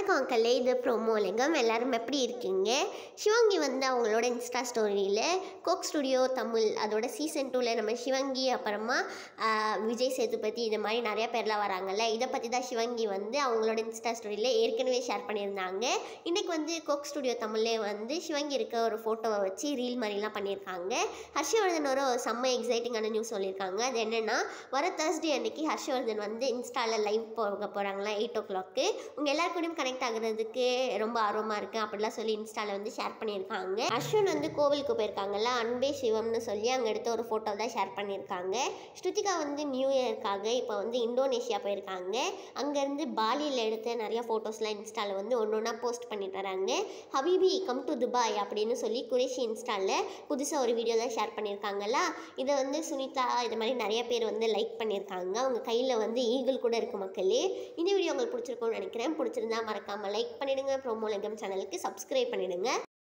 வணக்கம் மக்களே, இது ப்ரோமோலகம். எல்லாரும் எப்படி இருக்கீங்க? சிவங்கி வந்து அவங்களோட இன்ஸ்டா ஸ்டோரியில் கோக் ஸ்டுடியோ தமிழ் அதோட சீசன் 2ல் நம்ம சிவங்கி அப்புறமா விஜய் சேதுபதி இது மாதிரி நிறையா பேர்லாம் வராங்கல்ல, இதை பற்றி தான் சிவங்கி வந்து அவங்களோட இன்ஸ்டா ஸ்டோரியில் ஏற்கனவே ஷேர் பண்ணியிருந்தாங்க. இன்றைக்கி வந்து கோக் ஸ்டுடியோ தமிழ்லே வந்து சிவங்கி இருக்க ஒரு ஃபோட்டோவை வச்சு ரீல் மாதிரிலாம் பண்ணியிருக்காங்க. ஹர்ஷவர்தன் ஒரு செம்ம எக்ஸைட்டிங்கான நியூஸ் சொல்லியிருக்காங்க. அது என்னென்னா, வர Thursday அன்றைக்கி ஹர்ஷவர்தன் வந்து இன்ஸ்டாவில் லைவ் போக போகிறாங்களா 8 o'clock. உங்கள் எல்லாருக்கூடையும் கனெக்ட் ஆகுறதுக்கு ரொம்ப ஆர்வமாக இருக்குது அப்படிலாம் சொல்லி இன்ஸ்டாவில் வந்து ஷேர் பண்ணியிருக்காங்க. அஸ்வின் வந்து கோவிலுக்கு போயிருக்காங்கல்ல, அன்பே சிவம்னு சொல்லி அங்கே எடுத்த ஒரு ஃபோட்டோ தான் ஷேர் பண்ணியிருக்காங்க. ஸ்ருதிகா வந்து நியூ இயர்க்காக இப்போ வந்து இந்தோனேஷியா போயிருக்காங்க. அங்கேருந்து பாலியில் எடுத்த நிறையா ஃபோட்டோஸ்லாம் இன்ஸ்டாவில் வந்து ஒன்று ஒன்றா போஸ்ட் பண்ணிட்டு வராங்க. ஹபீபி கம் டு துபாய் அப்படின்னு சொல்லி குரேஷி இன்ஸ்டாவில் புதுசாக ஒரு வீடியோ தான் ஷேர் பண்ணியிருக்காங்களா. இதை வந்து சுனிதா இது மாதிரி நிறைய பேர் வந்து லைக் பண்ணியிருக்காங்க. அவங்க கையில் வந்து ஈகிள் கூட இருக்குது மக்களே. இந்த வீடியோ உங்களுக்கு பிடிச்சிருக்கும்னு நினைக்கிறேன். பிடிச்சிருந்தா மறக்காமல் லைக் பண்ணிவிடுங்க. ப்ரோமோலகம் சேனலுக்கு சப்ஸ்கிரைப் பண்ணிவிடுங்க.